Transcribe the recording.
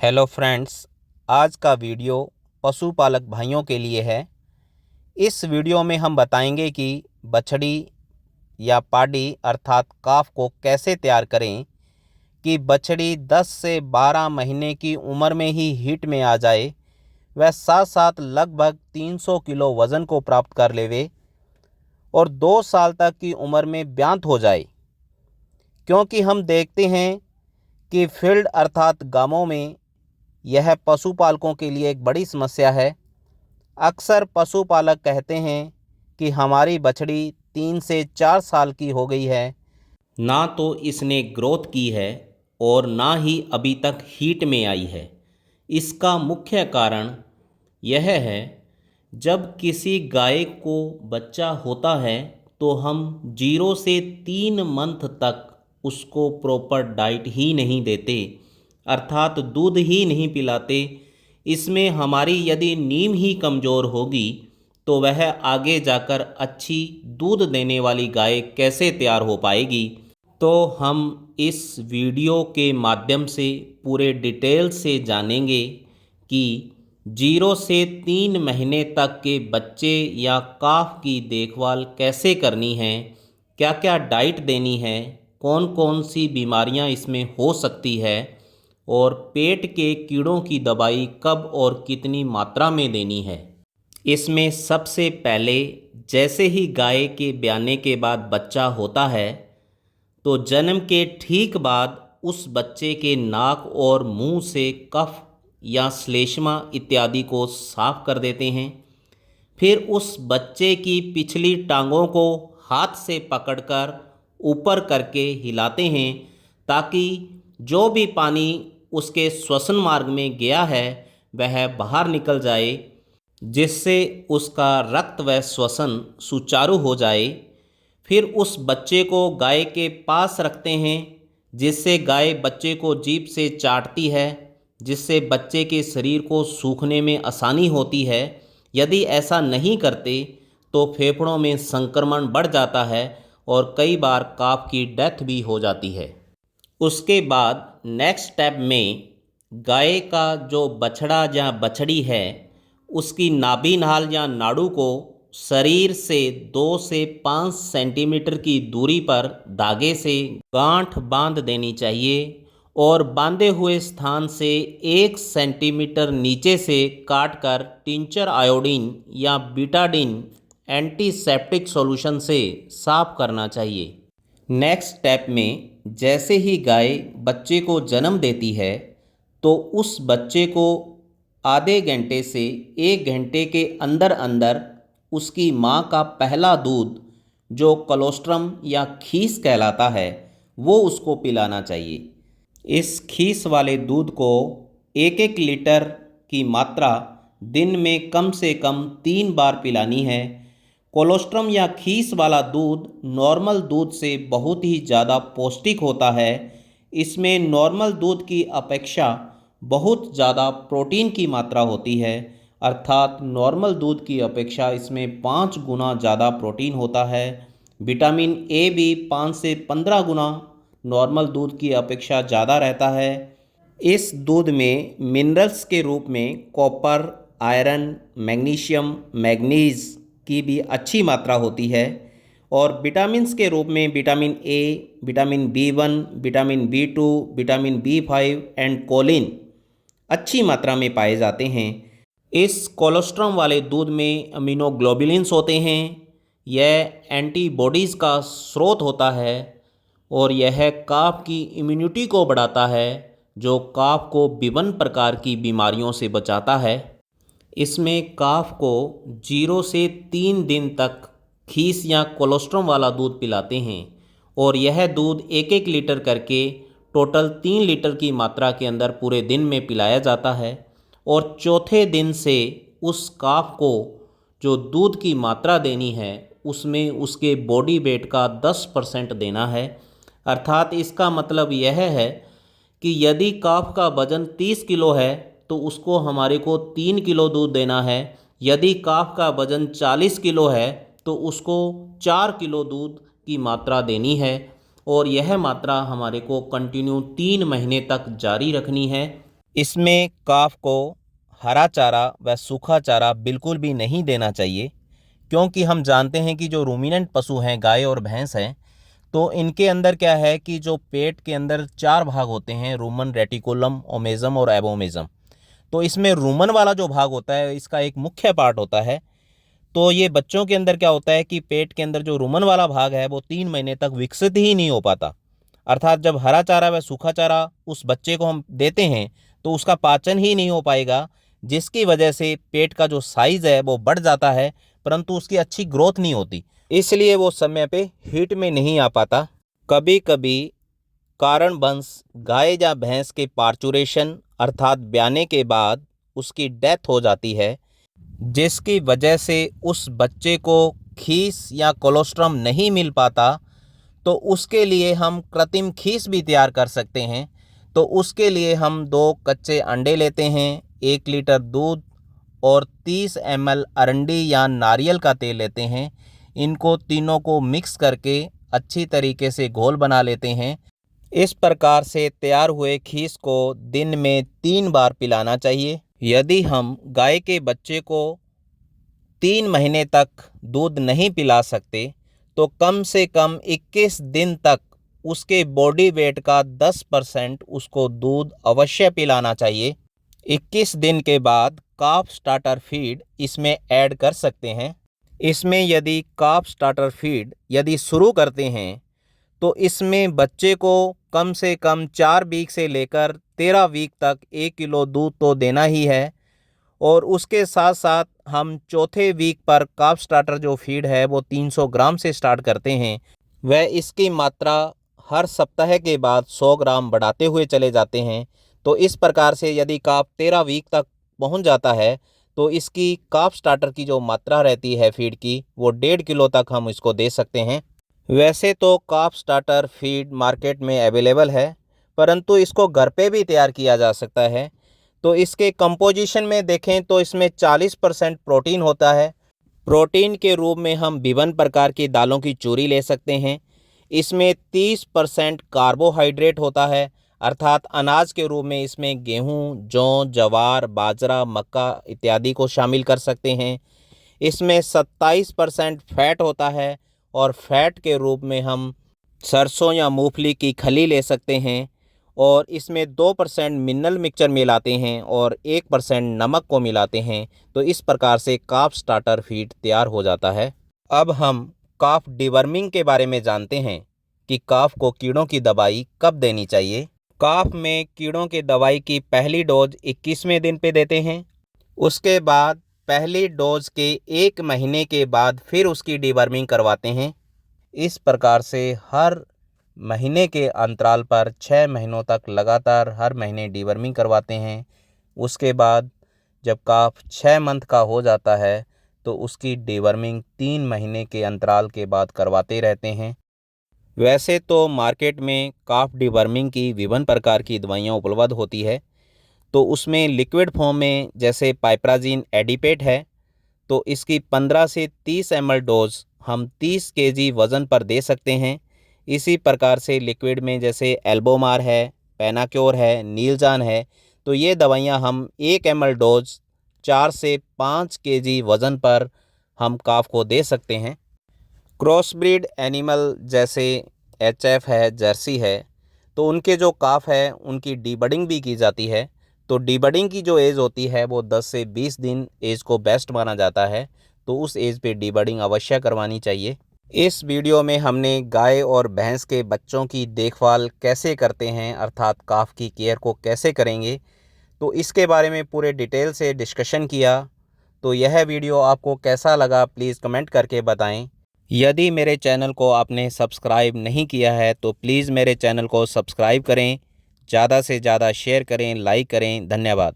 Hello friends, आज का video पशुपालक भाइयों के लिए है। इस वीडियो में हम बताएंगे कि बछड़ी या पाड़ी अर्थात काफ को कैसे तैयार करें कि बछड़ी 10 से 12 महीने की उम्र में ही हीट में आ जाए, वह साथ साथ लगभग 300 किलो वज़न को प्राप्त कर लेवे और 2 साल तक की उम्र में ब्यात हो जाए। क्योंकि हम देखते हैं कि फील्ड अर्थात गांवों में यह पशुपालकों के लिए एक बड़ी समस्या है। अक्सर पशुपालक कहते हैं कि हमारी बछड़ी 3 से 4 साल की हो गई है, ना तो इसने ग्रोथ की है और ना ही अभी तक हीट में आई है। इसका मुख्य कारण यह है, जब किसी गाय को बच्चा होता है तो हम 0 से 3 मंथ तक उसको प्रॉपर डाइट ही नहीं देते, अर्थात दूध ही नहीं पिलाते। इसमें हमारी यदि नींव ही कमज़ोर होगी तो वह आगे जाकर अच्छी दूध देने वाली गाय कैसे तैयार हो पाएगी। तो हम इस वीडियो के माध्यम से पूरे डिटेल से जानेंगे कि 0 से 3 महीने तक के बच्चे या काफ की देखभाल कैसे करनी है, क्या क्या डाइट देनी है, कौन कौन सी बीमारियां इसमें हो सकती है और पेट के कीड़ों की दवाई कब और कितनी मात्रा में देनी है। इसमें सबसे पहले जैसे ही गाय के ब्याने के बाद बच्चा होता है तो जन्म के ठीक बाद उस बच्चे के नाक और मुंह से कफ या श्लेष्मा इत्यादि को साफ कर देते हैं। फिर उस बच्चे की पिछली टांगों को हाथ से पकड़कर ऊपर करके हिलाते हैं ताकि जो भी पानी उसके श्वसन मार्ग में गया है वह बाहर निकल जाए, जिससे उसका रक्त व श्वसन सुचारू हो जाए। फिर उस बच्चे को गाय के पास रखते हैं, जिससे गाय बच्चे को जीभ से चाटती है, जिससे बच्चे के शरीर को सूखने में आसानी होती है। यदि ऐसा नहीं करते तो फेफड़ों में संक्रमण बढ़ जाता है और कई बार काफ की डेथ भी हो जाती है। उसके बाद नेक्स्ट स्टेप में गाय का जो बछड़ा या बछड़ी है उसकी नाभि नाल या नाड़ू को शरीर से 2 से 5 सेंटीमीटर की दूरी पर धागे से गांठ बांध देनी चाहिए और बांधे हुए स्थान से 1 सेंटीमीटर नीचे से काटकर टिंचर आयोडीन या बीटाडीन एंटीसेप्टिक सॉल्यूशन से साफ करना चाहिए। नेक्स्ट स्टेप में जैसे ही गाय बच्चे को जन्म देती है तो उस बच्चे को आधे घंटे से 1 घंटे के अंदर अंदर उसकी माँ का पहला दूध जो कोलोस्ट्रम या खीस कहलाता है वो उसको पिलाना चाहिए। इस खीस वाले दूध को 1-1 लीटर की मात्रा दिन में कम से कम 3 बार पिलानी है। कोलोस्ट्रम या खीस वाला दूध नॉर्मल दूध से बहुत ही ज़्यादा पौष्टिक होता है। इसमें नॉर्मल दूध की अपेक्षा बहुत ज़्यादा प्रोटीन की मात्रा होती है, अर्थात नॉर्मल दूध की अपेक्षा इसमें 5 गुना ज़्यादा प्रोटीन होता है। विटामिन ए भी 5 से 15 गुना नॉर्मल दूध की अपेक्षा ज़्यादा रहता है। इस दूध में मिनरल्स के रूप में कॉपर, आयरन, मैग्नीशियम, मैग्नीज की भी अच्छी मात्रा होती है और विटामिन्स के रूप में vitamin A, vitamin B1, vitamin B2, vitamin B5 and choline अच्छी मात्रा में पाए जाते हैं। इस कोलोस्ट्रम वाले दूध में अमीनोग्लोबुलिन्स होते हैं। यह एंटीबॉडीज़ का स्रोत होता है और यह काफ की इम्यूनिटी को बढ़ाता है, जो काफ को विभिन्न प्रकार की बीमारियों से बचाता है। इसमें काफ को 0 से 3 दिन तक खीस या कोलोस्ट्रम वाला दूध पिलाते हैं और यह दूध 1-1 लीटर करके टोटल 3 लीटर की मात्रा के अंदर पूरे दिन में पिलाया जाता है और चौथे दिन से उस काफ को जो दूध की मात्रा देनी है उसमें उसके बॉडी वेट का 10% देना है। अर्थात इसका मतलब यह है कि यदि काफ का वज़न 30 किलो है तो उसको हमारे को 3 किलो दूध देना है। यदि काफ का वज़न 40 किलो है तो उसको 4 किलो दूध की मात्रा देनी है और यह मात्रा हमारे को कंटिन्यू 3 महीने तक जारी रखनी है। इसमें काफ को हरा चारा व सूखा चारा बिल्कुल भी नहीं देना चाहिए, क्योंकि हम जानते हैं कि जो रूमिनेंट पशु हैं, गाय और भैंस हैं, तो इनके अंदर क्या है कि जो पेट के अंदर 4 भाग होते हैं, रूमन, रेटिकुलम, ओमेजम और एबोमेजम। तो इसमें रूमन वाला जो भाग होता है, इसका एक मुख्य पार्ट होता है। तो ये बच्चों के अंदर क्या होता है कि पेट के अंदर जो रूमन वाला भाग है वो 3 महीने तक विकसित ही नहीं हो पाता। अर्थात जब हरा चारा व सूखा चारा उस बच्चे को हम देते हैं तो उसका पाचन ही नहीं हो पाएगा, जिसकी वजह से पेट का जो साइज़ है वो बढ़ जाता है, परंतु उसकी अच्छी ग्रोथ नहीं होती, इसलिए वो समय पे हीट में नहीं आ पाता। कभी कभी कारणवश गाय या भैंस के पार्चुरेशन अर्थात ब्याने के बाद उसकी डेथ हो जाती है, जिसकी वजह से उस बच्चे को खीस या कोलोस्ट्रम नहीं मिल पाता। तो उसके लिए हम कृत्रिम खीस भी तैयार कर सकते हैं। तो उसके लिए हम 2 कच्चे अंडे लेते हैं, 1 लीटर दूध और 30 ml अरंडी या नारियल का तेल लेते हैं। इनको तीनों को मिक्स करके अच्छी तरीके से घोल बना लेते हैं। इस प्रकार से तैयार हुए खीस को दिन में 3 बार पिलाना चाहिए। यदि हम गाय के बच्चे को 3 महीने तक दूध नहीं पिला सकते तो कम से कम 21 दिन तक उसके बॉडी वेट का 10% उसको दूध अवश्य पिलाना चाहिए। 21 दिन के बाद काफ स्टार्टर फीड इसमें ऐड कर सकते हैं। इसमें यदि काफ स्टार्टर फीड यदि शुरू करते हैं तो इसमें बच्चे को कम से कम 4 वीक से लेकर 13 वीक तक 1 किलो दूध तो देना ही है, और उसके साथ साथ हम चौथे वीक पर काफ स्टार्टर जो फीड है वो 300 ग्राम से स्टार्ट करते हैं। वह इसकी मात्रा हर सप्ताह के बाद 100 ग्राम बढ़ाते हुए चले जाते हैं। तो इस प्रकार से यदि काफ 13 वीक तक पहुंच जाता है तो इसकी काफ स्टार्टर की जो मात्रा रहती है फीड की वो 1.5 किलो तक हम इसको दे सकते हैं। वैसे तो काफ स्टार्टर फीड मार्केट में अवेलेबल है, परंतु इसको घर पे भी तैयार किया जा सकता है। तो इसके कंपोजिशन में देखें तो इसमें 40% प्रोटीन होता है। प्रोटीन के रूप में हम विभिन्न प्रकार की दालों की चूरी ले सकते हैं। इसमें 30% कार्बोहाइड्रेट होता है, अर्थात अनाज के रूप में इसमें गेहूं, जौ, जवार, बाजरा, मक्का इत्यादि को शामिल कर सकते हैं। इसमें 27% फैट होता है, और फैट के रूप में हम सरसों या मूंगफली की खली ले सकते हैं। और इसमें 2% मिनरल मिक्सचर मिलाते हैं और 1% नमक को मिलाते हैं। तो इस प्रकार से काफ स्टार्टर फीड तैयार हो जाता है। अब हम काफ डिवर्मिंग के बारे में जानते हैं कि काफ को कीड़ों की दवाई कब देनी चाहिए। काफ में कीड़ों की दवाई की पहली डोज 21वें दिन पे देते हैं। उसके बाद पहली डोज के 1 महीने के बाद फिर उसकी डिवर्मिंग करवाते हैं। इस प्रकार से हर महीने के अंतराल पर 6 महीनों तक लगातार हर महीने डिवर्मिंग करवाते हैं। उसके बाद जब काफ 6 मंथ का हो जाता है तो उसकी डिवर्मिंग 3 महीने के अंतराल के बाद करवाते रहते हैं। वैसे तो मार्केट में काफ डिवर्मिंग की विभिन्न प्रकार की दवाइयाँ उपलब्ध होती है। तो उसमें लिक्विड फॉर्म में जैसे पाइपराजिन एडिपेट है, तो इसकी 15 से 30 ml डोज हम 30 kg वज़न पर दे सकते हैं। इसी प्रकार से लिक्विड में जैसे एल्बोमार है, पेनाक्योर है, नीलजान है, तो ये दवाइयाँ हम 1 ml डोज 4 से 5 kg वज़न पर हम काफ को दे सकते हैं। क्रॉस ब्रीड एनिमल जैसे HF है, जर्सी है, तो उनके जो काफ है उनकी डीबडिंग भी की जाती है। तो डीबडिंग की जो एज होती है वो 10 से 20 दिन एज को बेस्ट माना जाता है। तो उस एज पे डीबडिंग अवश्य करवानी चाहिए। इस वीडियो में हमने गाय और भैंस के बच्चों की देखभाल कैसे करते हैं, अर्थात काफ की केयर को कैसे करेंगे, तो इसके बारे में पूरे डिटेल से डिस्कशन किया। तो यह वीडियो आपको कैसा लगा प्लीज़ कमेंट करके बताएं। यदि मेरे चैनल को आपने सब्सक्राइब नहीं किया है तो प्लीज़ मेरे चैनल को सब्सक्राइब करें, ज़्यादा से ज़्यादा शेयर करें, लाइक करें। धन्यवाद।